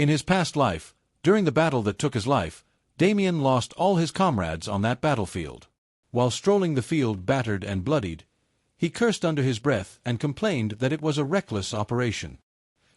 In his past life, during the battle that took his life, Damien lost all his comrades on that battlefield. While strolling the field battered and bloodied, he cursed under his breath and complained that it was a reckless operation.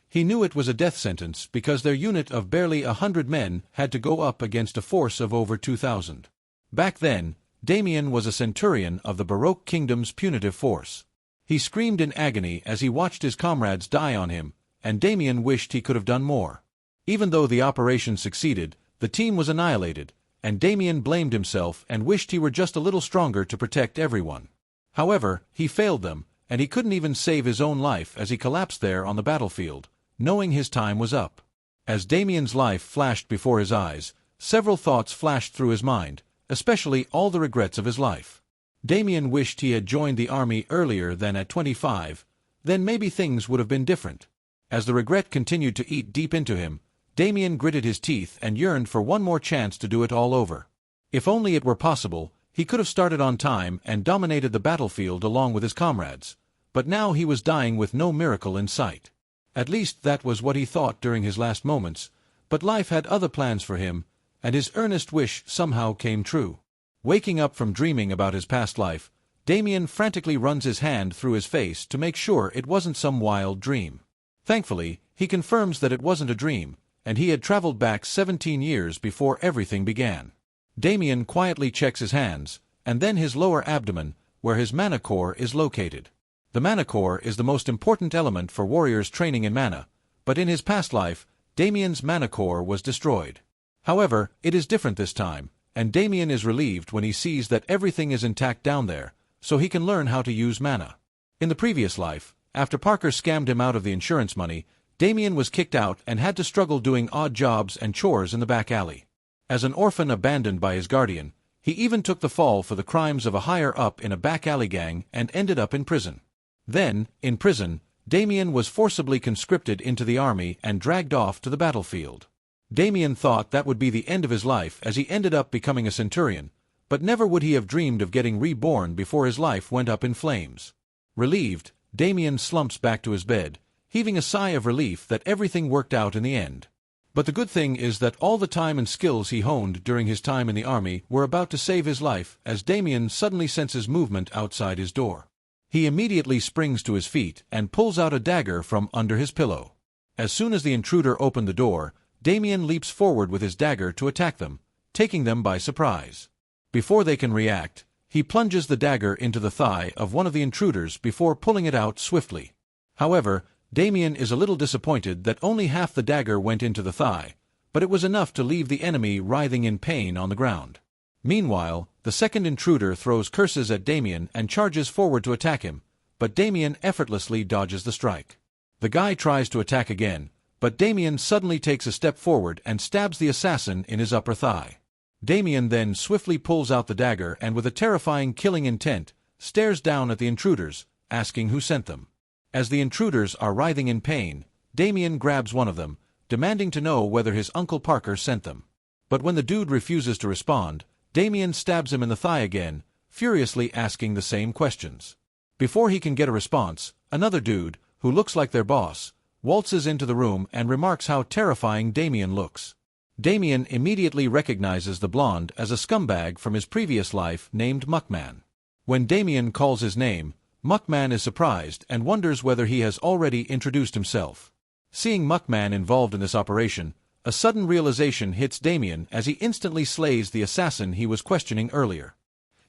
He knew it was a death sentence because their unit of barely 100 men had to go up against a force of over 2,000. Back then, Damien was a centurion of the Baroque kingdom's punitive force. He screamed in agony as he watched his comrades die on him, and Damien wished he could have done more. Even though the operation succeeded, the team was annihilated, and Damien blamed himself and wished he were just a little stronger to protect everyone. However, he failed them, and he couldn't even save his own life as he collapsed there on the battlefield, knowing his time was up. As Damien's life flashed before his eyes, several thoughts flashed through his mind, especially all the regrets of his life. Damien wished he had joined the army earlier than at 25, then maybe things would have been different. As the regret continued to eat deep into him, Damien gritted his teeth and yearned for one more chance to do it all over. If only it were possible, he could have started on time and dominated the battlefield along with his comrades, but now he was dying with no miracle in sight. At least that was what he thought during his last moments, but life had other plans for him, and his earnest wish somehow came true. Waking up from dreaming about his past life, Damien frantically runs his hand through his face to make sure it wasn't some wild dream. Thankfully, he confirms that it wasn't a dream, and he had traveled back 17 years before everything began. Damien quietly checks his hands, and then his lower abdomen, where his mana core is located. The mana core is the most important element for warriors training in mana, but in his past life, Damien's mana core was destroyed. However, it is different this time, and Damien is relieved when he sees that everything is intact down there, so he can learn how to use mana. In the previous life, after Parker scammed him out of the insurance money, Damien was kicked out and had to struggle doing odd jobs and chores in the back alley. As an orphan abandoned by his guardian, he even took the fall for the crimes of a higher-up in a back alley gang and ended up in prison. Then, in prison, Damien was forcibly conscripted into the army and dragged off to the battlefield. Damien thought that would be the end of his life as he ended up becoming a centurion, but never would he have dreamed of getting reborn before his life went up in flames. Relieved, Damien slumps back to his bed, heaving a sigh of relief that everything worked out in the end. But the good thing is that all the time and skills he honed during his time in the army were about to save his life as Damien suddenly senses movement outside his door. He immediately springs to his feet and pulls out a dagger from under his pillow. As soon as the intruder opened the door, Damien leaps forward with his dagger to attack them, taking them by surprise. Before they can react, he plunges the dagger into the thigh of one of the intruders before pulling it out swiftly. However, Damien is a little disappointed that only half the dagger went into the thigh, but it was enough to leave the enemy writhing in pain on the ground. Meanwhile, the second intruder throws curses at Damien and charges forward to attack him, but Damien effortlessly dodges the strike. The guy tries to attack again, but Damien suddenly takes a step forward and stabs the assassin in his upper thigh. Damien then swiftly pulls out the dagger and with a terrifying killing intent, stares down at the intruders, asking who sent them. As the intruders are writhing in pain, Damien grabs one of them, demanding to know whether his Uncle Parker sent them. But when the dude refuses to respond, Damien stabs him in the thigh again, furiously asking the same questions. Before he can get a response, another dude, who looks like their boss, waltzes into the room and remarks how terrifying Damien looks. Damien immediately recognizes the blonde as a scumbag from his previous life named Muckman. When Damien calls his name, Muckman is surprised and wonders whether he has already introduced himself. Seeing Muckman involved in this operation, a sudden realization hits Damien as he instantly slays the assassin he was questioning earlier.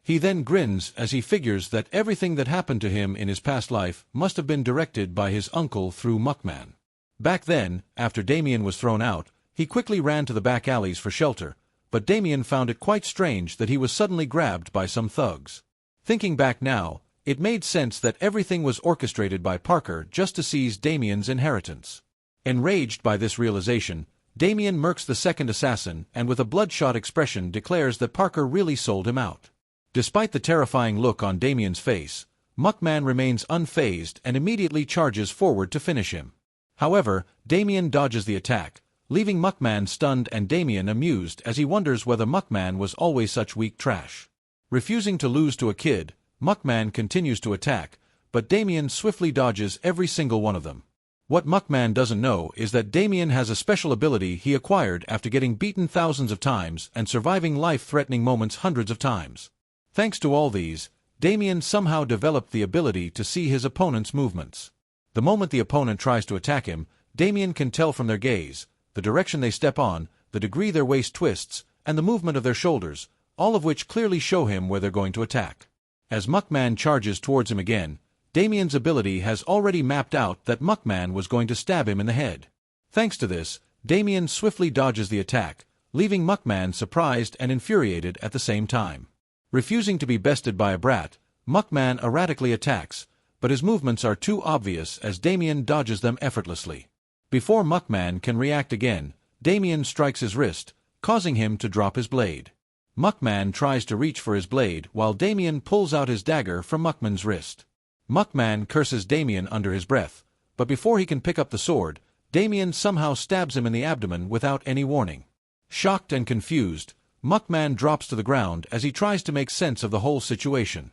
He then grins as he figures that everything that happened to him in his past life must have been directed by his uncle through Muckman. Back then, after Damien was thrown out, he quickly ran to the back alleys for shelter, but Damien found it quite strange that he was suddenly grabbed by some thugs. Thinking back now, it made sense that everything was orchestrated by Parker just to seize Damien's inheritance. Enraged by this realization, Damien murks the second assassin and with a bloodshot expression declares that Parker really sold him out. Despite the terrifying look on Damien's face, Muckman remains unfazed and immediately charges forward to finish him. However, Damien dodges the attack, leaving Muckman stunned and Damien amused as he wonders whether Muckman was always such weak trash. Refusing to lose to a kid, Muckman continues to attack, but Damien swiftly dodges every single one of them. What Muckman doesn't know is that Damien has a special ability he acquired after getting beaten thousands of times and surviving life-threatening moments hundreds of times. Thanks to all these, Damien somehow developed the ability to see his opponent's movements. The moment the opponent tries to attack him, Damien can tell from their gaze, the direction they step on, the degree their waist twists, and the movement of their shoulders, all of which clearly show him where they're going to attack. As Muckman charges towards him again, Damien's ability has already mapped out that Muckman was going to stab him in the head. Thanks to this, Damien swiftly dodges the attack, leaving Muckman surprised and infuriated at the same time. Refusing to be bested by a brat, Muckman erratically attacks, but his movements are too obvious as Damien dodges them effortlessly. Before Muckman can react again, Damien strikes his wrist, causing him to drop his blade. Muckman tries to reach for his blade while Damien pulls out his dagger from Muckman's wrist. Muckman curses Damien under his breath, but before he can pick up the sword, Damien somehow stabs him in the abdomen without any warning. Shocked and confused, Muckman drops to the ground as he tries to make sense of the whole situation.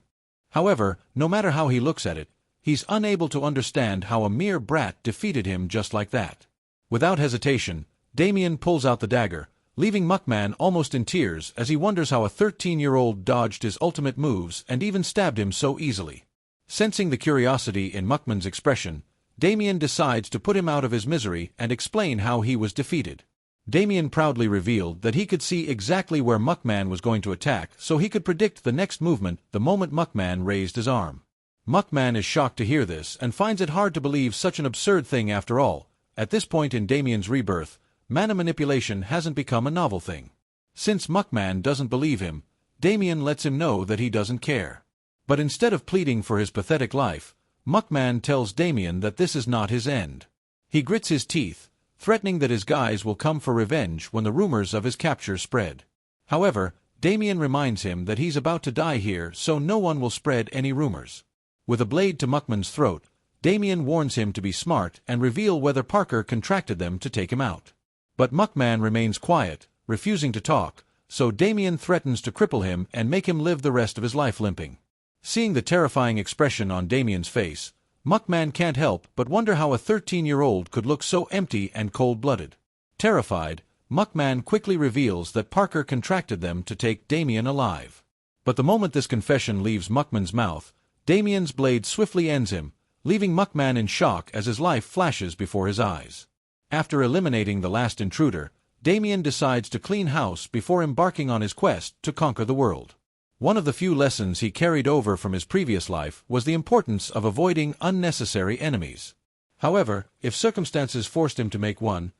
However, no matter how he looks at it, he's unable to understand how a mere brat defeated him just like that. Without hesitation, Damien pulls out the dagger, leaving Muckman almost in tears as he wonders how a 13-year-old dodged his ultimate moves and even stabbed him so easily. Sensing the curiosity in Muckman's expression, Damien decides to put him out of his misery and explain how he was defeated. Damien proudly revealed that he could see exactly where Muckman was going to attack, so he could predict the next movement the moment Muckman raised his arm. Muckman is shocked to hear this and finds it hard to believe such an absurd thing after all. At this point in Damien's rebirth, mana manipulation hasn't become a novel thing. Since Muckman doesn't believe him, Damien lets him know that he doesn't care. But instead of pleading for his pathetic life, Muckman tells Damien that this is not his end. He grits his teeth, threatening that his guys will come for revenge when the rumors of his capture spread. However, Damien reminds him that he's about to die here, so no one will spread any rumors. With a blade to Muckman's throat, Damien warns him to be smart and reveal whether Parker contracted them to take him out. But Muckman remains quiet, refusing to talk, so Damien threatens to cripple him and make him live the rest of his life limping. Seeing the terrifying expression on Damien's face, Muckman can't help but wonder how a 13-year-old could look so empty and cold-blooded. Terrified, Muckman quickly reveals that Parker contracted them to take Damien alive. But the moment this confession leaves Muckman's mouth, Damien's blade swiftly ends him, leaving Muckman in shock as his life flashes before his eyes. After eliminating the last intruder, Damien decides to clean house before embarking on his quest to conquer the world. One of the few lessons he carried over from his previous life was the importance of avoiding unnecessary enemies. However, if circumstances forced him to make one,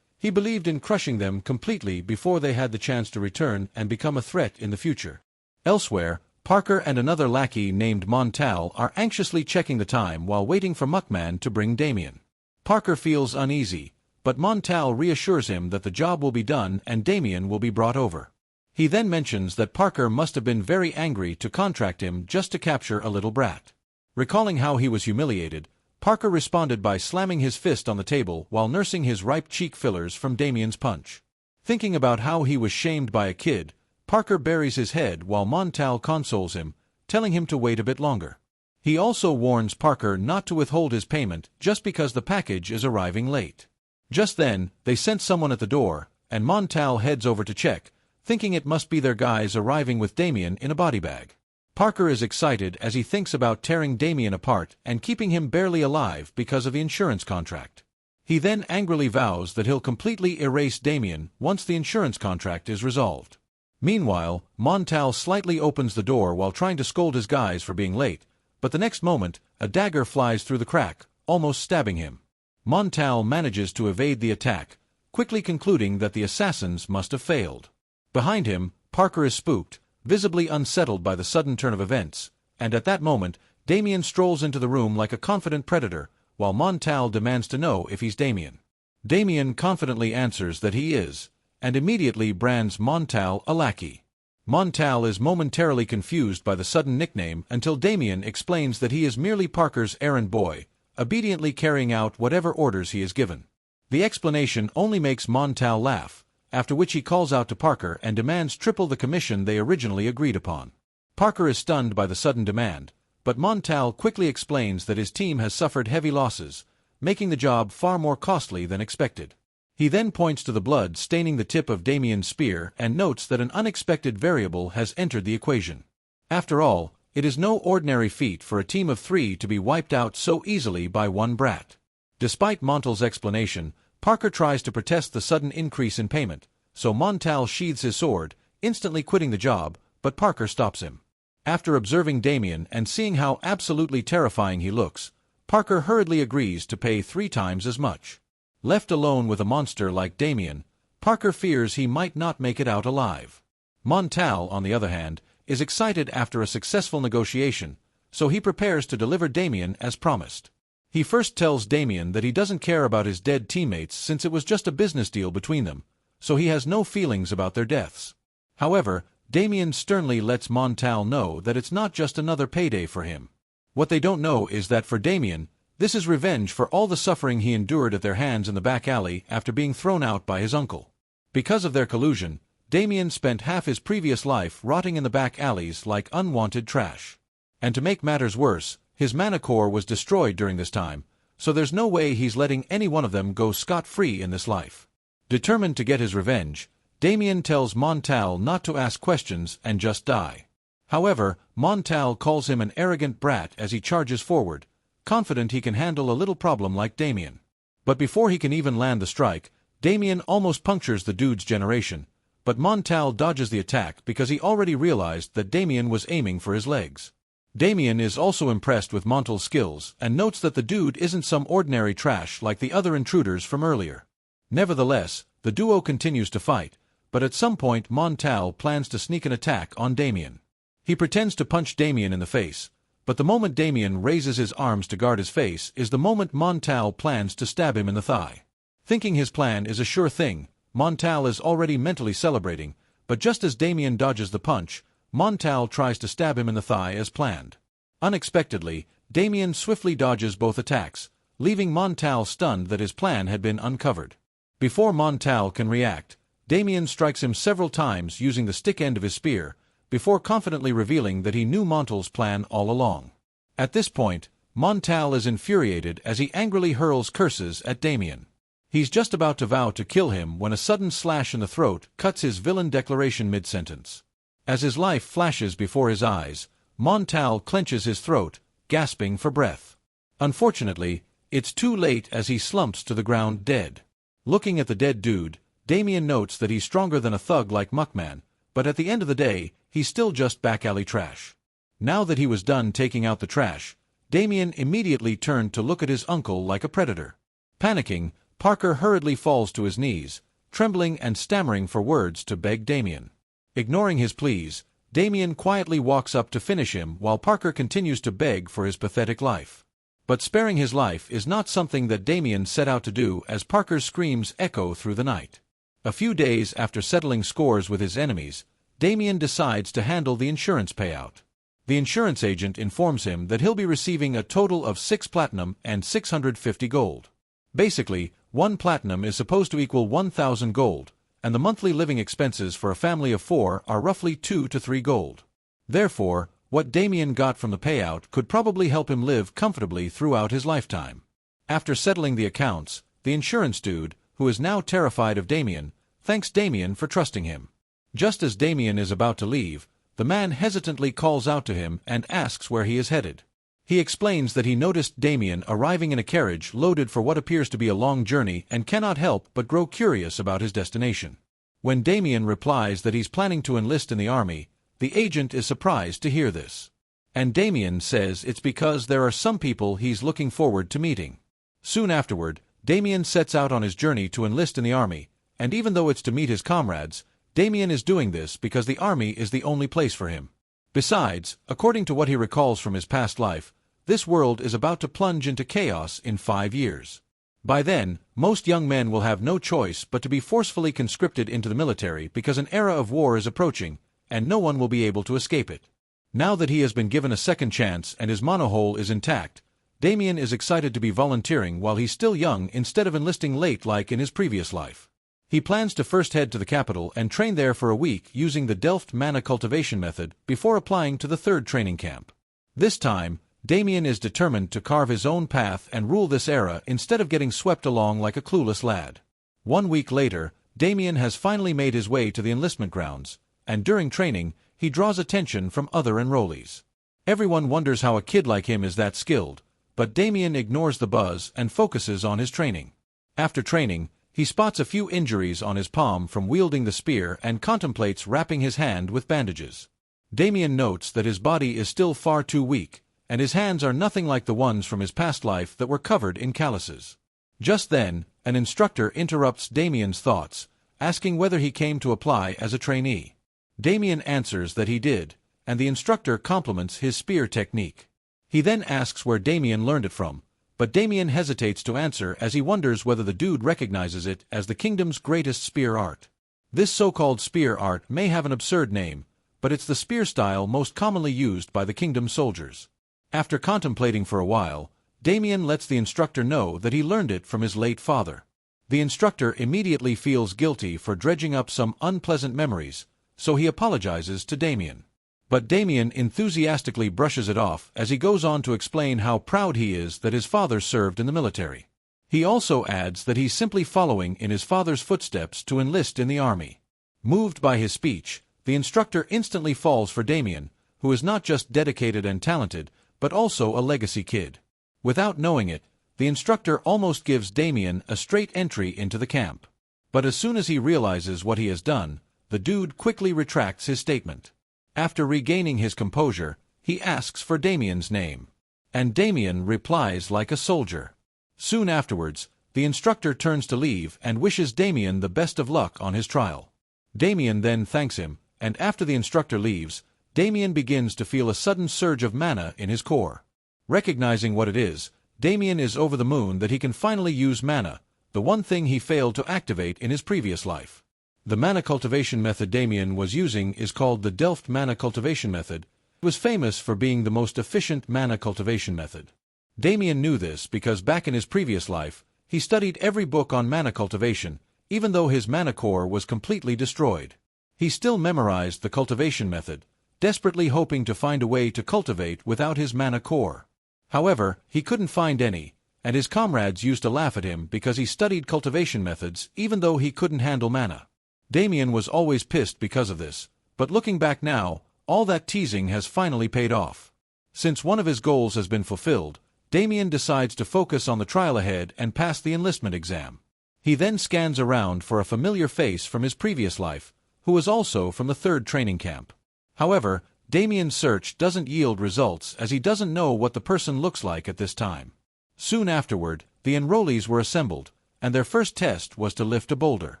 he believed in crushing them completely before they had the chance to return and become a threat in the future. Elsewhere, Parker and another lackey named Montal are anxiously checking the time while waiting for Muckman to bring Damien. Parker feels uneasy, but Montal reassures him that the job will be done and Damien will be brought over. He then mentions that Parker must have been very angry to contract him just to capture a little brat. Recalling how he was humiliated, Parker responded by slamming his fist on the table while nursing his ripe cheek fillers from Damien's punch. Thinking about how he was shamed by a kid, Parker buries his head while Montal consoles him, telling him to wait a bit longer. He also warns Parker not to withhold his payment just because the package is arriving late. Just then, they sense someone at the door, and Montal heads over to check, thinking it must be their guys arriving with Damien in a body bag. Parker is excited as he thinks about tearing Damien apart and keeping him barely alive because of the insurance contract. He then angrily vows that he'll completely erase Damien once the insurance contract is resolved. Meanwhile, Montal slightly opens the door while trying to scold his guys for being late, but the next moment, a dagger flies through the crack, almost stabbing him. Montal manages to evade the attack, quickly concluding that the assassins must have failed. Behind him, Parker is spooked, visibly unsettled by the sudden turn of events, and at that moment, Damien strolls into the room like a confident predator, while Montal demands to know if he's Damien. Damien confidently answers that he is, and immediately brands Montal a lackey. Montal is momentarily confused by the sudden nickname until Damien explains that he is merely Parker's errand boy, obediently carrying out whatever orders he is given. The explanation only makes Montal laugh, after which he calls out to Parker and demands triple the commission they originally agreed upon. Parker is stunned by the sudden demand, but Montal quickly explains that his team has suffered heavy losses, making the job far more costly than expected. He then points to the blood staining the tip of Damien's spear and notes that an unexpected variable has entered the equation. After all, it is no ordinary feat for a team of 3 to be wiped out so easily by one brat. Despite Montal's explanation, Parker tries to protest the sudden increase in payment, so Montal sheathes his sword, instantly quitting the job, but Parker stops him. After observing Damien and seeing how absolutely terrifying he looks, Parker hurriedly agrees to pay 3 times as much. Left alone with a monster like Damien, Parker fears he might not make it out alive. Montal, on the other hand, is excited after a successful negotiation, so he prepares to deliver Damien as promised. He first tells Damien that he doesn't care about his dead teammates since it was just a business deal between them, so he has no feelings about their deaths. However, Damien sternly lets Montal know that it's not just another payday for him. What they don't know is that for Damien, this is revenge for all the suffering he endured at their hands in the back alley after being thrown out by his uncle. Because of their collusion, Damien spent half his previous life rotting in the back alleys like unwanted trash. And to make matters worse, his mana core was destroyed during this time, so there's no way he's letting any one of them go scot-free in this life. Determined to get his revenge, Damien tells Montal not to ask questions and just die. However, Montal calls him an arrogant brat as he charges forward, confident he can handle a little problem like Damien. But before he can even land the strike, Damien almost punctures the dude's generation, but Montal dodges the attack because he already realized that Damien was aiming for his legs. Damien is also impressed with Montal's skills and notes that the dude isn't some ordinary trash like the other intruders from earlier. Nevertheless, the duo continues to fight, but at some point Montal plans to sneak an attack on Damien. He pretends to punch Damien in the face, but the moment Damien raises his arms to guard his face is the moment Montal plans to stab him in the thigh. Thinking his plan is a sure thing, Montal is already mentally celebrating, but just as Damien dodges the punch, Montal tries to stab him in the thigh as planned. Unexpectedly, Damien swiftly dodges both attacks, leaving Montal stunned that his plan had been uncovered. Before Montal can react, Damien strikes him several times using the stick end of his spear, before confidently revealing that he knew Montal's plan all along. At this point, Montal is infuriated as he angrily hurls curses at Damien. He's just about to vow to kill him when a sudden slash in the throat cuts his villain declaration mid-sentence. As his life flashes before his eyes, Montal clenches his throat, gasping for breath. Unfortunately, it's too late as he slumps to the ground dead. Looking at the dead dude, Damien notes that he's stronger than a thug like Muckman, but at the end of the day, he's still just back alley trash. Now that he was done taking out the trash, Damien immediately turned to look at his uncle like a predator. Panicking, Parker hurriedly falls to his knees, trembling and stammering for words to beg Damien. Ignoring his pleas, Damien quietly walks up to finish him while Parker continues to beg for his pathetic life. But sparing his life is not something that Damien set out to do as Parker's screams echo through the night. A few days after settling scores with his enemies, Damien decides to handle the insurance payout. The insurance agent informs him that he'll be receiving a total of 6 platinum and 650 gold. Basically, 1 platinum is supposed to equal 1,000 gold, and the monthly living expenses for a family of 4 are roughly 2 to 3 gold. Therefore, what Damien got from the payout could probably help him live comfortably throughout his lifetime. After settling the accounts, the insurance dude, who is now terrified of Damien, thanks Damien for trusting him. Just as Damien is about to leave, the man hesitantly calls out to him and asks where he is headed. He explains that he noticed Damien arriving in a carriage loaded for what appears to be a long journey and cannot help but grow curious about his destination. When Damien replies that he's planning to enlist in the army, the agent is surprised to hear this. And Damien says it's because there are some people he's looking forward to meeting. Soon afterward, Damien sets out on his journey to enlist in the army, and even though it's to meet his comrades, Damien is doing this because the army is the only place for him. Besides, according to what he recalls from his past life, this world is about to plunge into chaos in 5 years. By then, most young men will have no choice but to be forcefully conscripted into the military because an era of war is approaching, and no one will be able to escape it. Now that he has been given a second chance and his monohull is intact, Damien is excited to be volunteering while he's still young instead of enlisting late like in his previous life. He plans to first head to the capital and train there for a week using the Delft mana cultivation method before applying to the 3rd training camp. This time, Damien is determined to carve his own path and rule this era instead of getting swept along like a clueless lad. 1 week later, Damien has finally made his way to the enlistment grounds, and during training, he draws attention from other enrollees. Everyone wonders how a kid like him is that skilled, but Damien ignores the buzz and focuses on his training. After training, he spots a few injuries on his palm from wielding the spear and contemplates wrapping his hand with bandages. Damien notes that his body is still far too weak, and his hands are nothing like the ones from his past life that were covered in calluses. Just then, an instructor interrupts Damien's thoughts, asking whether he came to apply as a trainee. Damien answers that he did, and the instructor compliments his spear technique. He then asks where Damien learned it from, but Damien hesitates to answer as he wonders whether the dude recognizes it as the kingdom's greatest spear art. This so-called spear art may have an absurd name, but it's the spear style most commonly used by the kingdom's soldiers. After contemplating for a while, Damien lets the instructor know that he learned it from his late father. The instructor immediately feels guilty for dredging up some unpleasant memories, so he apologizes to Damien. But Damien enthusiastically brushes it off as he goes on to explain how proud he is that his father served in the military. He also adds that he's simply following in his father's footsteps to enlist in the army. Moved by his speech, the instructor instantly falls for Damien, who is not just dedicated and talented, but also a legacy kid. Without knowing it, the instructor almost gives Damien a straight entry into the camp. But as soon as he realizes what he has done, the dude quickly retracts his statement. After regaining his composure, he asks for Damien's name. And Damien replies like a soldier. Soon afterwards, the instructor turns to leave and wishes Damien the best of luck on his trial. Damien then thanks him, and after the instructor leaves, Damien begins to feel a sudden surge of mana in his core. Recognizing what it is, Damien is over the moon that he can finally use mana, the one thing he failed to activate in his previous life. The mana cultivation method Damien was using is called the Delft mana cultivation method. It was famous for being the most efficient mana cultivation method. Damien knew this because back in his previous life, he studied every book on mana cultivation, even though his mana core was completely destroyed. He still memorized the cultivation method, desperately hoping to find a way to cultivate without his mana core. However, he couldn't find any, and his comrades used to laugh at him because he studied cultivation methods even though he couldn't handle mana. Damien was always pissed because of this, but looking back now, all that teasing has finally paid off. Since one of his goals has been fulfilled, Damien decides to focus on the trial ahead and pass the enlistment exam. He then scans around for a familiar face from his previous life, who was also from the 3rd training camp. However, Damien's search doesn't yield results as he doesn't know what the person looks like at this time. Soon afterward, the enrollees were assembled, and their first test was to lift a boulder.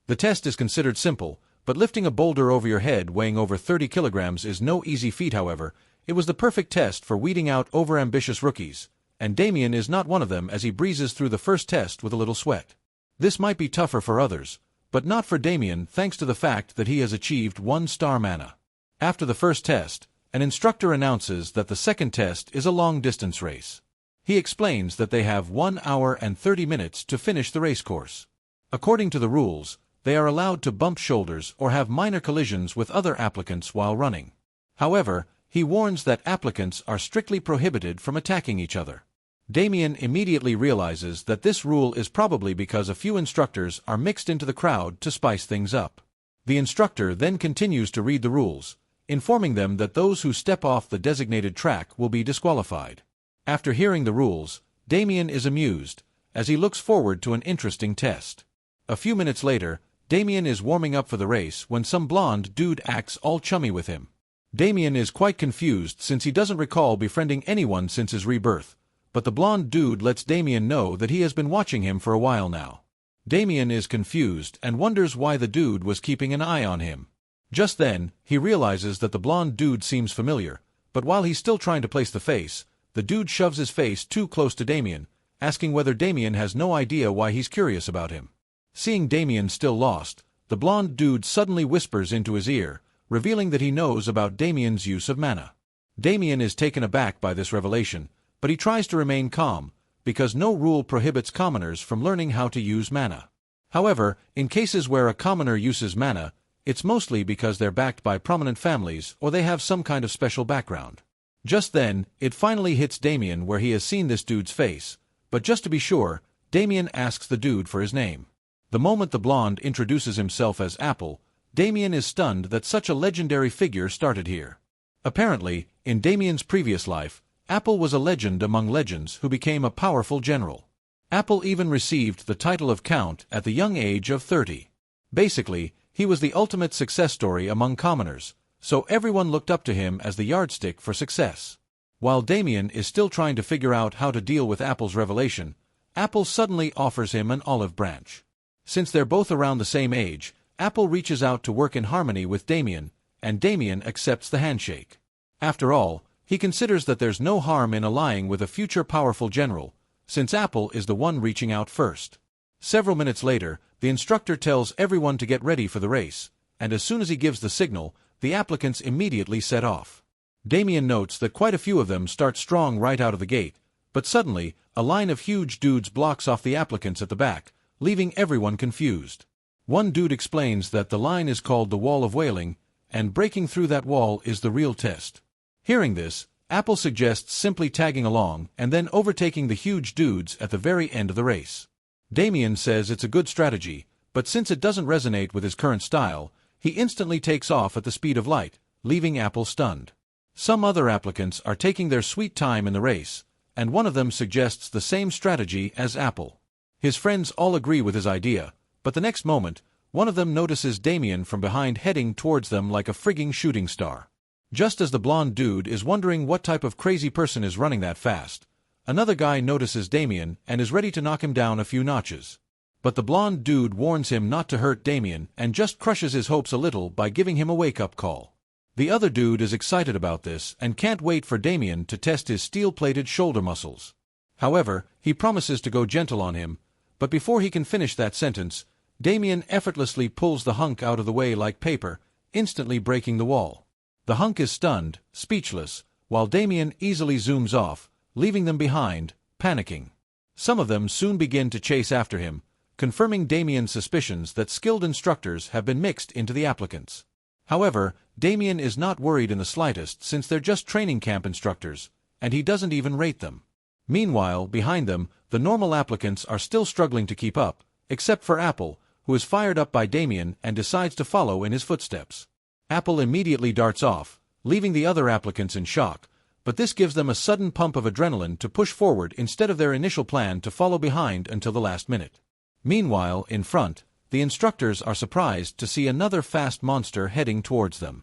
The test is considered simple, but lifting a boulder over your head weighing over 30 kilograms is no easy feat. However, it was the perfect test for weeding out overambitious rookies, and Damien is not one of them as he breezes through the first test with a little sweat. This might be tougher for others, but not for Damien thanks to the fact that he has achieved 1-star mana. After the first test, an instructor announces that the second test is a long-distance race. He explains that they have 1 hour and 30 minutes to finish the race course. According to the rules, they are allowed to bump shoulders or have minor collisions with other applicants while running. However, he warns that applicants are strictly prohibited from attacking each other. Damien immediately realizes that this rule is probably because a few instructors are mixed into the crowd to spice things up. The instructor then continues to read the rules, informing them that those who step off the designated track will be disqualified. After hearing the rules, Damien is amused, as he looks forward to an interesting test. A few minutes later, Damien is warming up for the race when some blonde dude acts all chummy with him. Damien is quite confused since he doesn't recall befriending anyone since his rebirth, but the blonde dude lets Damien know that he has been watching him for a while now. Damien is confused and wonders why the dude was keeping an eye on him. Just then, he realizes that the blonde dude seems familiar, but while he's still trying to place the face, the dude shoves his face too close to Damien, asking whether Damien has no idea why he's curious about him. Seeing Damien still lost, the blonde dude suddenly whispers into his ear, revealing that he knows about Damien's use of mana. Damien is taken aback by this revelation, but he tries to remain calm, because no rule prohibits commoners from learning how to use mana. However, in cases where a commoner uses mana, it's mostly because they're backed by prominent families or they have some kind of special background. Just then, it finally hits Damien where he has seen this dude's face, but just to be sure, Damien asks the dude for his name. The moment the blonde introduces himself as Apple, Damien is stunned that such a legendary figure started here. Apparently, in Damien's previous life, Apple was a legend among legends who became a powerful general. Apple even received the title of Count at the young age of 30. Basically, he was the ultimate success story among commoners, so everyone looked up to him as the yardstick for success. While Damien is still trying to figure out how to deal with Apple's revelation, Apple suddenly offers him an olive branch. Since they're both around the same age, Apple reaches out to work in harmony with Damien, and Damien accepts the handshake. After all, he considers that there's no harm in allying with a future powerful general, since Apple is the one reaching out first. Several minutes later, the instructor tells everyone to get ready for the race, and as soon as he gives the signal, the applicants immediately set off. Damien notes that quite a few of them start strong right out of the gate, but suddenly, a line of huge dudes blocks off the applicants at the back, leaving everyone confused. One dude explains that the line is called the Wall of Wailing, and breaking through that wall is the real test. Hearing this, Apple suggests simply tagging along and then overtaking the huge dudes at the very end of the race. Damien says it's a good strategy, but since it doesn't resonate with his current style, he instantly takes off at the speed of light, leaving Apple stunned. Some other applicants are taking their sweet time in the race, and one of them suggests the same strategy as Apple. His friends all agree with his idea, but the next moment, one of them notices Damien from behind heading towards them like a frigging shooting star. Just as the blonde dude is wondering what type of crazy person is running that fast, another guy notices Damien and is ready to knock him down a few notches. But the blonde dude warns him not to hurt Damien and just crushes his hopes a little by giving him a wake-up call. The other dude is excited about this and can't wait for Damien to test his steel-plated shoulder muscles. However, he promises to go gentle on him, but before he can finish that sentence, Damien effortlessly pulls the hunk out of the way like paper, instantly breaking the wall. The hunk is stunned, speechless, while Damien easily zooms off, leaving them behind, panicking. Some of them soon begin to chase after him, confirming Damien's suspicions that skilled instructors have been mixed into the applicants. However, Damien is not worried in the slightest since they're just training camp instructors, and he doesn't even rate them. Meanwhile, behind them, the normal applicants are still struggling to keep up, except for Apple, who is fired up by Damien and decides to follow in his footsteps. Apple immediately darts off, leaving the other applicants in shock, but this gives them a sudden pump of adrenaline to push forward instead of their initial plan to follow behind until the last minute. Meanwhile, in front, the instructors are surprised to see another fast monster heading towards them.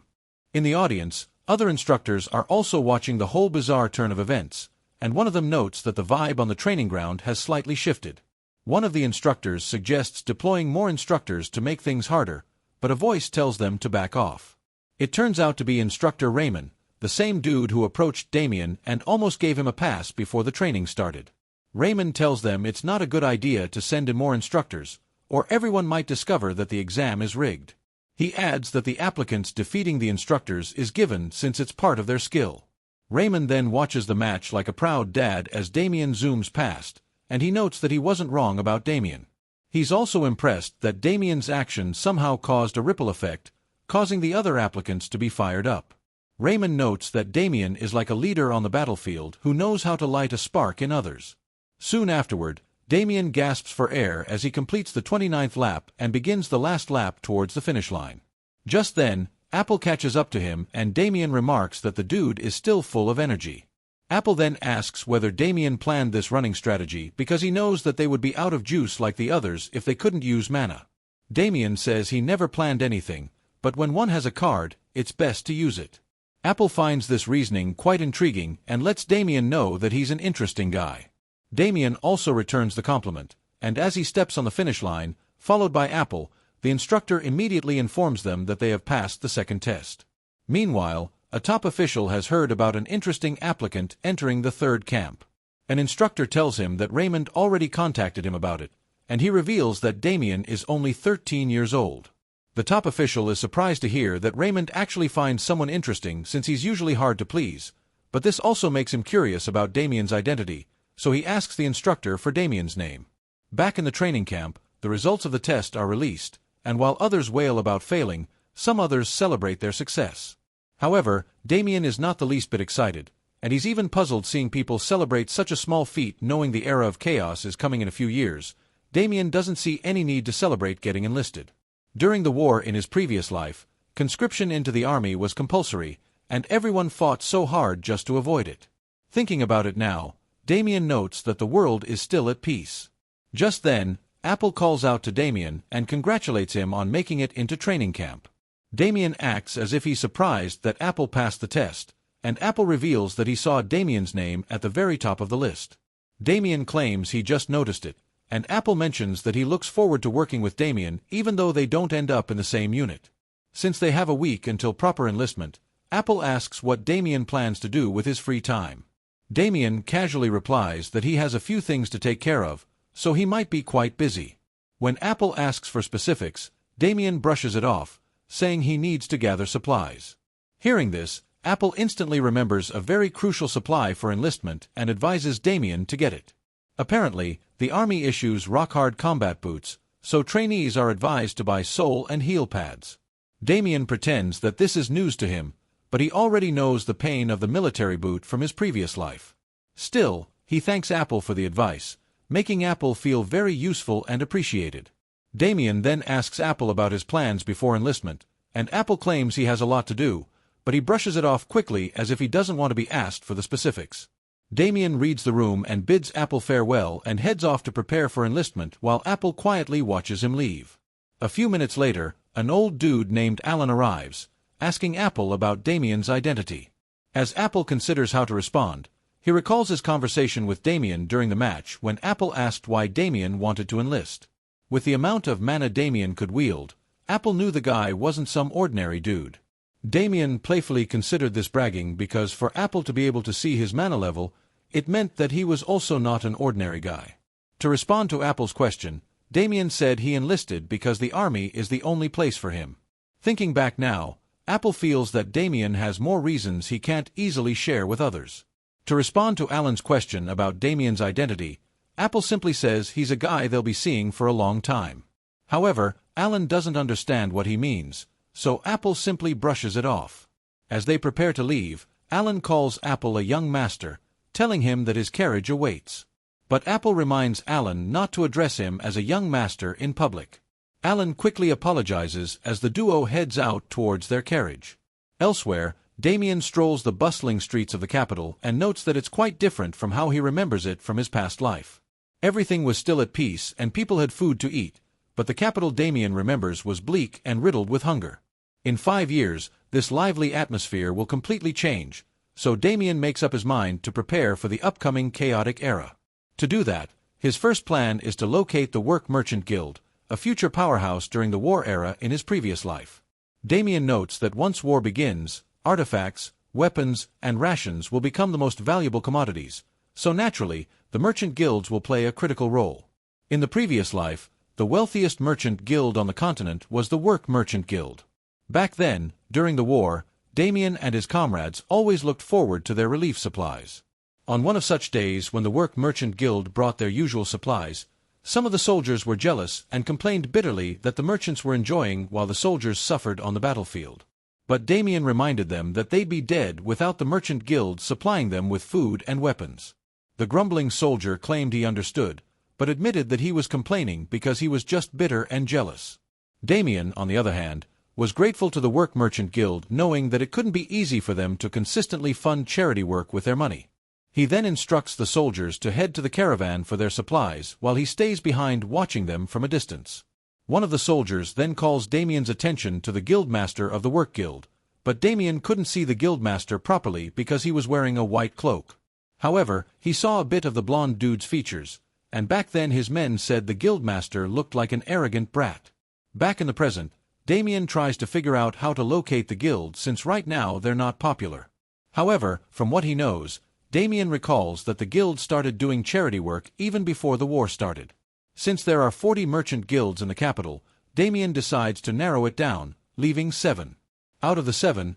In the audience, other instructors are also watching the whole bizarre turn of events, and one of them notes that the vibe on the training ground has slightly shifted. One of the instructors suggests deploying more instructors to make things harder, but a voice tells them to back off. It turns out to be Instructor Raymond, the same dude who approached Damien and almost gave him a pass before the training started. Raymond tells them it's not a good idea to send in more instructors, or everyone might discover that the exam is rigged. He adds that the applicants defeating the instructors is given since it's part of their skill. Raymond then watches the match like a proud dad as Damien zooms past, and he notes that he wasn't wrong about Damien. He's also impressed that Damien's action somehow caused a ripple effect, causing the other applicants to be fired up. Raymond notes that Damien is like a leader on the battlefield who knows how to light a spark in others. Soon afterward, Damien gasps for air as he completes the 29th lap and begins the last lap towards the finish line. Just then, Apple catches up to him and Damien remarks that the dude is still full of energy. Apple then asks whether Damien planned this running strategy because he knows that they would be out of juice like the others if they couldn't use mana. Damien says he never planned anything, but when one has a card, it's best to use it. Apple finds this reasoning quite intriguing and lets Damien know that he's an interesting guy. Damien also returns the compliment, and as he steps on the finish line, followed by Apple, the instructor immediately informs them that they have passed the second test. Meanwhile, a top official has heard about an interesting applicant entering the third camp. An instructor tells him that Raymond already contacted him about it, and he reveals that Damien is only 13 years old. The top official is surprised to hear that Raymond actually finds someone interesting since he's usually hard to please, but this also makes him curious about Damien's identity, so he asks the instructor for Damien's name. Back in the training camp, the results of the test are released, and while others wail about failing, some others celebrate their success. However, Damien is not the least bit excited, and he's even puzzled seeing people celebrate such a small feat knowing the era of chaos is coming in a few years. Damien doesn't see any need to celebrate getting enlisted. During the war in his previous life, conscription into the army was compulsory, and everyone fought so hard just to avoid it. Thinking about it now, Damien notes that the world is still at peace. Just then, Apple calls out to Damien and congratulates him on making it into training camp. Damien acts as if he's surprised that Apple passed the test, and Apple reveals that he saw Damien's name at the very top of the list. Damien claims he just noticed it, and Apple mentions that he looks forward to working with Damien even though they don't end up in the same unit. Since they have a week until proper enlistment, Apple asks what Damien plans to do with his free time. Damien casually replies that he has a few things to take care of, so he might be quite busy. When Apple asks for specifics, Damien brushes it off, saying he needs to gather supplies. Hearing this, Apple instantly remembers a very crucial supply for enlistment and advises Damien to get it. Apparently, the army issues rock-hard combat boots, so trainees are advised to buy sole and heel pads. Damien pretends that this is news to him, but he already knows the pain of the military boot from his previous life. Still, he thanks Apple for the advice, making Apple feel very useful and appreciated. Damien then asks Apple about his plans before enlistment, and Apple claims he has a lot to do, but he brushes it off quickly as if he doesn't want to be asked for the specifics. Damien reads the room and bids Apple farewell and heads off to prepare for enlistment while Apple quietly watches him leave. A few minutes later, an old dude named Alan arrives, asking Apple about Damien's identity. As Apple considers how to respond, he recalls his conversation with Damien during the match when Apple asked why Damien wanted to enlist. With the amount of mana Damien could wield, Apple knew the guy wasn't some ordinary dude. Damien playfully considered this bragging because for Apple to be able to see his mana level, it meant that he was also not an ordinary guy. To respond to Apple's question, Damien said he enlisted because the army is the only place for him. Thinking back now, Apple feels that Damien has more reasons he can't easily share with others. To respond to Alan's question about Damien's identity, Apple simply says he's a guy they'll be seeing for a long time. However, Alan doesn't understand what he means, so Apple simply brushes it off. As they prepare to leave, Alan calls Apple a young master, telling him that his carriage awaits. But Apple reminds Alan not to address him as a young master in public. Alan quickly apologizes as the duo heads out towards their carriage. Elsewhere, Damien strolls the bustling streets of the capital and notes that it's quite different from how he remembers it from his past life. Everything was still at peace and people had food to eat, but the capital Damien remembers was bleak and riddled with hunger. In 5 years, this lively atmosphere will completely change, so Damien makes up his mind to prepare for the upcoming chaotic era. To do that, his first plan is to locate the Work Merchant Guild, a future powerhouse during the war era in his previous life. Damien notes that once war begins, artifacts, weapons, and rations will become the most valuable commodities, so naturally, the merchant guilds will play a critical role. In the previous life, the wealthiest merchant guild on the continent was the Work Merchant Guild. Back then, during the war, Damien and his comrades always looked forward to their relief supplies. On one of such days when the Work Merchant Guild brought their usual supplies, some of the soldiers were jealous and complained bitterly that the merchants were enjoying while the soldiers suffered on the battlefield. But Damien reminded them that they'd be dead without the Merchant Guild supplying them with food and weapons. The grumbling soldier claimed he understood, but admitted that he was complaining because he was just bitter and jealous. Damien, on the other hand, was grateful to the Work Merchant Guild knowing that it couldn't be easy for them to consistently fund charity work with their money. He then instructs the soldiers to head to the caravan for their supplies while he stays behind watching them from a distance. One of the soldiers then calls Damien's attention to the guildmaster of the Work Guild, but Damien couldn't see the guildmaster properly because he was wearing a white cloak. However, he saw a bit of the blonde dude's features, and back then his men said the guildmaster looked like an arrogant brat. Back in the present, Damien tries to figure out how to locate the guild since right now they're not popular. However, from what he knows, Damien recalls that the guild started doing charity work even before the war started. Since there are 40 merchant guilds in the capital, Damien decides to narrow it down, leaving 7. Out of the 7,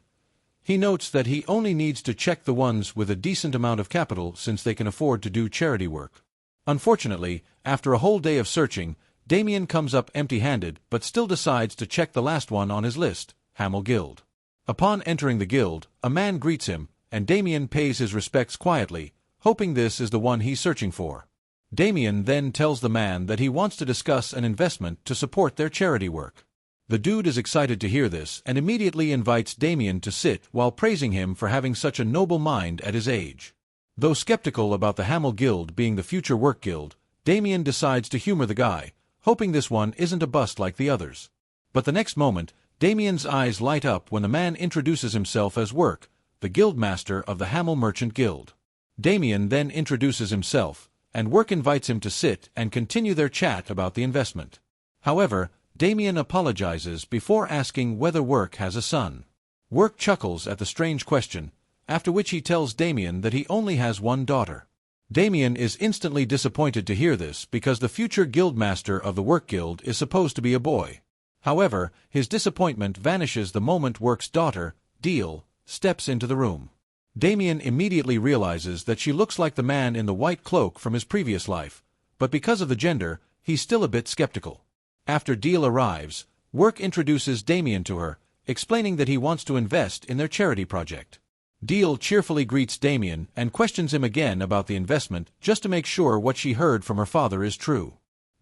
he notes that he only needs to check the ones with a decent amount of capital since they can afford to do charity work. Unfortunately, after a whole day of searching, Damien comes up empty-handed but still decides to check the last one on his list, Hamel Guild. Upon entering the guild, a man greets him, and Damien pays his respects quietly, hoping this is the one he's searching for. Damien then tells the man that he wants to discuss an investment to support their charity work. The dude is excited to hear this and immediately invites Damien to sit while praising him for having such a noble mind at his age. Though skeptical about the Hamel Guild being the future work guild, Damien decides to humor the guy, hoping this one isn't a bust like the others. But the next moment, Damien's eyes light up when the man introduces himself as Work, the guildmaster of the Hamel Merchant Guild. Damien then introduces himself, and Work invites him to sit and continue their chat about the investment. However, Damien apologizes before asking whether Work has a son. Work chuckles at the strange question, after which he tells Damien that he only has one daughter. Damien is instantly disappointed to hear this because the future guildmaster of the Work Guild is supposed to be a boy. However, his disappointment vanishes the moment Work's daughter, Deal, steps into the room. Damien immediately realizes that she looks like the man in the white cloak from his previous life, but because of the gender, he's still a bit skeptical. After Deal arrives, Work introduces Damien to her, explaining that he wants to invest in their charity project. Deal cheerfully greets Damien and questions him again about the investment just to make sure what she heard from her father is true.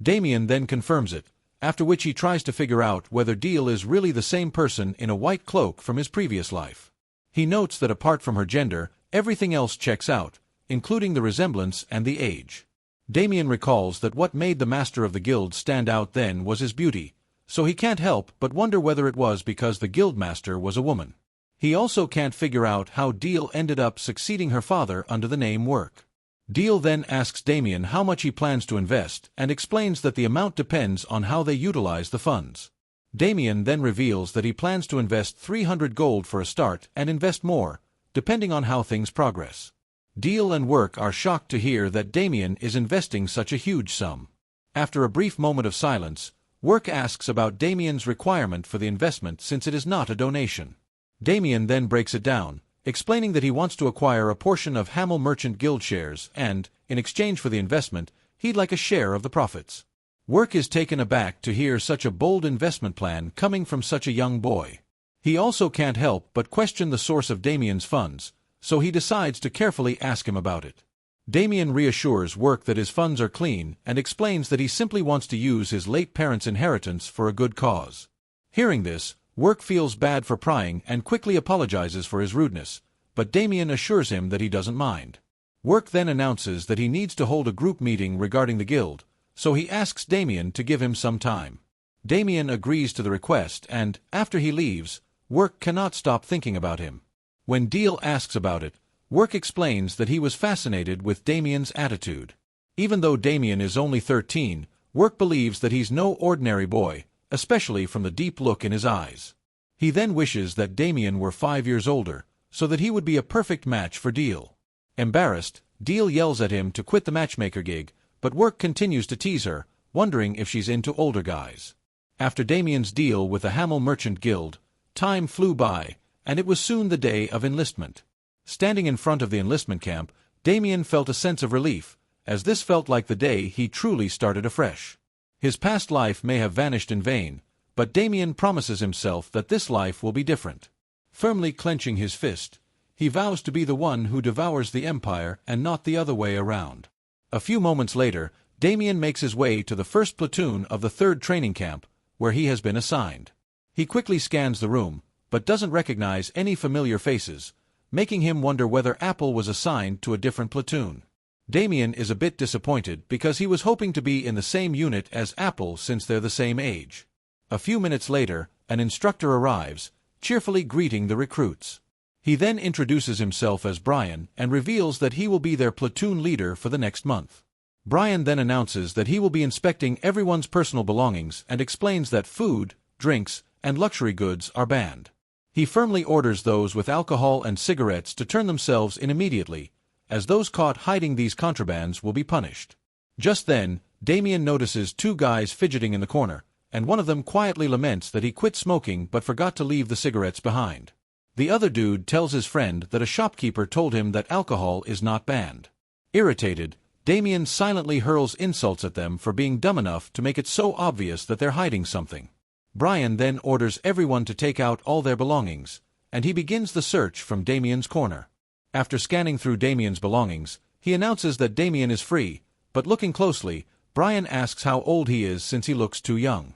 Damien then confirms it, after which he tries to figure out whether Deal is really the same person in a white cloak from his previous life. He notes that apart from her gender, everything else checks out, including the resemblance and the age. Damien recalls that what made the master of the guild stand out then was his beauty, so he can't help but wonder whether it was because the guildmaster was a woman. He also can't figure out how Deal ended up succeeding her father under the name Work. Deal then asks Damien how much he plans to invest and explains that the amount depends on how they utilize the funds. Damien then reveals that he plans to invest 300 gold for a start and invest more, depending on how things progress. Deal and Work are shocked to hear that Damien is investing such a huge sum. After a brief moment of silence, Work asks about Damien's requirement for the investment since it is not a donation. Damien then breaks it down, explaining that he wants to acquire a portion of Hamel Merchant Guild shares and, in exchange for the investment, he'd like a share of the profits. Work is taken aback to hear such a bold investment plan coming from such a young boy. He also can't help but question the source of Damien's funds, so he decides to carefully ask him about it. Damien reassures Work that his funds are clean and explains that he simply wants to use his late parents' inheritance for a good cause. Hearing this, Work feels bad for prying and quickly apologizes for his rudeness, but Damien assures him that he doesn't mind. Work then announces that he needs to hold a group meeting regarding the guild, so he asks Damien to give him some time. Damien agrees to the request and, after he leaves, Work cannot stop thinking about him. When Deal asks about it, Work explains that he was fascinated with Damien's attitude. Even though Damien is only 13, Work believes that he's no ordinary boy, especially from the deep look in his eyes. He then wishes that Damien were 5 years older, so that he would be a perfect match for Deal. Embarrassed, Deal yells at him to quit the matchmaker gig, but Work continues to tease her, wondering if she's into older guys. After Damien's deal with the Hamel Merchant Guild, time flew by, and it was soon the day of enlistment. Standing in front of the enlistment camp, Damien felt a sense of relief, as this felt like the day he truly started afresh. His past life may have vanished in vain, but Damien promises himself that this life will be different. Firmly clenching his fist, he vows to be the one who devours the Empire and not the other way around. A few moments later, Damien makes his way to the first platoon of the 3rd training camp, where he has been assigned. He quickly scans the room, but doesn't recognize any familiar faces, making him wonder whether Apple was assigned to a different platoon. Damien is a bit disappointed because he was hoping to be in the same unit as Apple since they're the same age. A few minutes later, an instructor arrives, cheerfully greeting the recruits. He then introduces himself as Brian and reveals that he will be their platoon leader for the next month. Brian then announces that he will be inspecting everyone's personal belongings and explains that food, drinks, and luxury goods are banned. He firmly orders those with alcohol and cigarettes to turn themselves in immediately, as those caught hiding these contrabands will be punished. Just then, Damien notices 2 guys fidgeting in the corner, and one of them quietly laments that he quit smoking but forgot to leave the cigarettes behind. The other dude tells his friend that a shopkeeper told him that alcohol is not banned. Irritated, Damien silently hurls insults at them for being dumb enough to make it so obvious that they're hiding something. Brian then orders everyone to take out all their belongings, and he begins the search from Damien's corner. After scanning through Damien's belongings, he announces that Damien is free, but looking closely, Brian asks how old he is since he looks too young.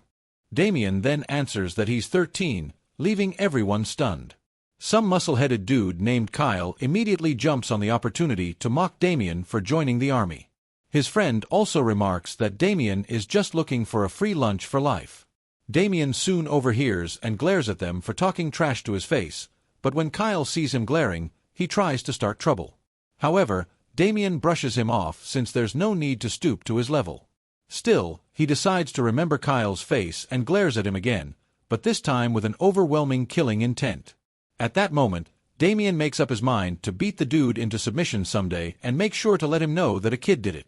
Damien then answers that he's 13, leaving everyone stunned. Some muscle-headed dude named Kyle immediately jumps on the opportunity to mock Damien for joining the army. His friend also remarks that Damien is just looking for a free lunch for life. Damien soon overhears and glares at them for talking trash to his face, but when Kyle sees him glaring, he tries to start trouble. However, Damien brushes him off since there's no need to stoop to his level. Still, he decides to remember Kyle's face and glares at him again, but this time with an overwhelming killing intent. At that moment, Damien makes up his mind to beat the dude into submission someday and make sure to let him know that a kid did it.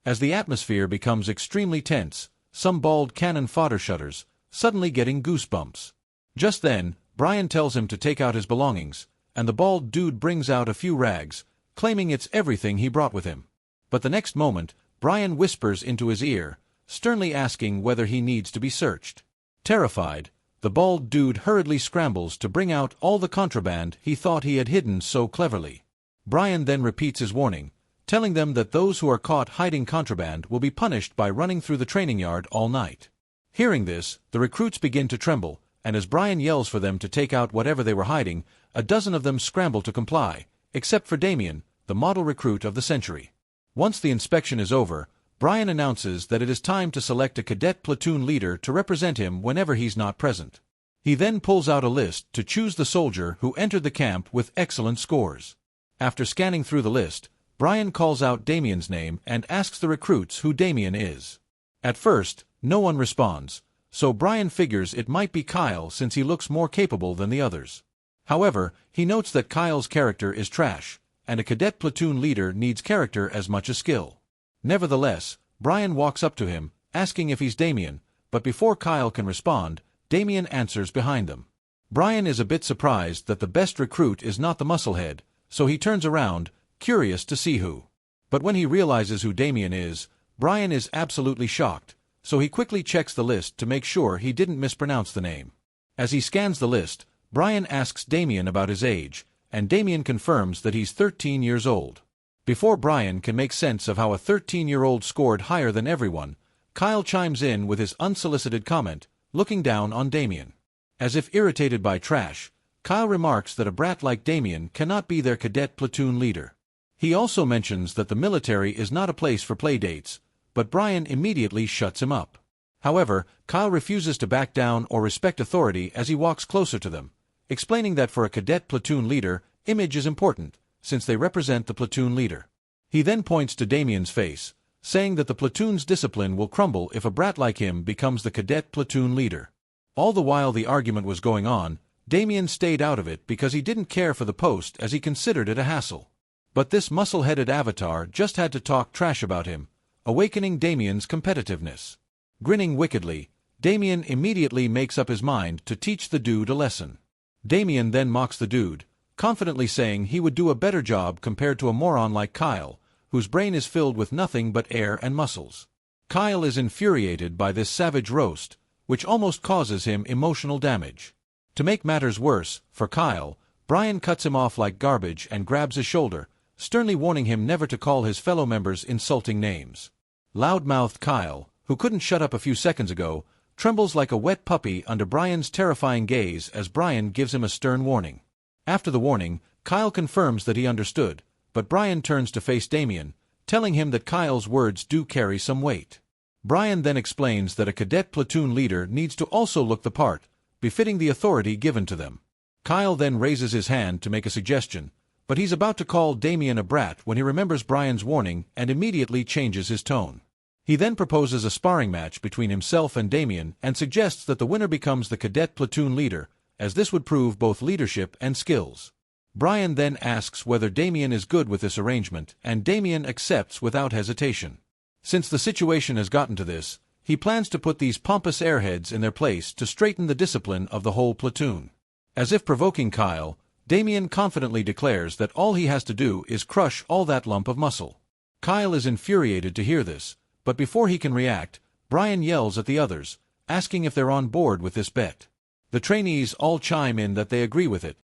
As the atmosphere becomes extremely tense, some bald cannon fodder shudders, suddenly getting goosebumps. Just then, Brian tells him to take out his belongings, and the bald dude brings out a few rags, claiming it's everything he brought with him. But the next moment, Brian whispers into his ear, sternly asking whether he needs to be searched. Terrified, the bald dude hurriedly scrambles to bring out all the contraband he thought he had hidden so cleverly. Brian then repeats his warning, telling them that those who are caught hiding contraband will be punished by running through the training yard all night. Hearing this, the recruits begin to tremble, and as Brian yells for them to take out whatever they were hiding, a dozen of them scramble to comply, except for Damien, the model recruit of the century. Once the inspection is over, Brian announces that it is time to select a cadet platoon leader to represent him whenever he's not present. He then pulls out a list to choose the soldier who entered the camp with excellent scores. After scanning through the list, Brian calls out Damien's name and asks the recruits who Damien is. At first, no one responds, so Brian figures it might be Kyle since he looks more capable than the others. However, he notes that Kyle's character is trash, and a cadet platoon leader needs character as much as skill. Nevertheless, Brian walks up to him, asking if he's Damien, but before Kyle can respond, Damien answers behind them. Brian is a bit surprised that the best recruit is not the musclehead, so he turns around, curious to see who. But when he realizes who Damien is, Brian is absolutely shocked, so he quickly checks the list to make sure he didn't mispronounce the name. As he scans the list, Brian asks Damien about his age, and Damien confirms that he's 13 years old. Before Brian can make sense of how a 13-year-old scored higher than everyone, Kyle chimes in with his unsolicited comment, looking down on Damien. As if irritated by trash, Kyle remarks that a brat like Damien cannot be their cadet platoon leader. He also mentions that the military is not a place for playdates, but Brian immediately shuts him up. However, Kyle refuses to back down or respect authority as he walks closer to them, explaining that for a cadet platoon leader, image is important, since they represent the platoon leader. He then points to Damien's face, saying that the platoon's discipline will crumble if a brat like him becomes the cadet platoon leader. All the while the argument was going on, Damien stayed out of it because he didn't care for the post as he considered it a hassle. But this muscle-headed avatar just had to talk trash about him, awakening Damien's competitiveness. Grinning wickedly, Damien immediately makes up his mind to teach the dude a lesson. Damien then mocks the dude, confidently saying he would do a better job compared to a moron like Kyle, whose brain is filled with nothing but air and muscles. Kyle is infuriated by this savage roast, which almost causes him emotional damage. To make matters worse, for Kyle, Brian cuts him off like garbage and grabs his shoulder, sternly warning him never to call his fellow members insulting names. Loud-mouthed Kyle, who couldn't shut up a few seconds ago, trembles like a wet puppy under Brian's terrifying gaze as Brian gives him a stern warning. After the warning, Kyle confirms that he understood, but Brian turns to face Damien, telling him that Kyle's words do carry some weight. Brian then explains that a cadet platoon leader needs to also look the part, befitting the authority given to them. Kyle then raises his hand to make a suggestion, but he's about to call Damien a brat when he remembers Brian's warning and immediately changes his tone. He then proposes a sparring match between himself and Damien and suggests that the winner becomes the cadet platoon leader, as this would prove both leadership and skills. Brian then asks whether Damien is good with this arrangement, and Damien accepts without hesitation. Since the situation has gotten to this, he plans to put these pompous airheads in their place to straighten the discipline of the whole platoon. As if provoking Kyle, Damien confidently declares that all he has to do is crush all that lump of muscle. Kyle is infuriated to hear this, but before he can react, Brian yells at the others, asking if they're on board with this bet. The trainees all chime in that they agree with it,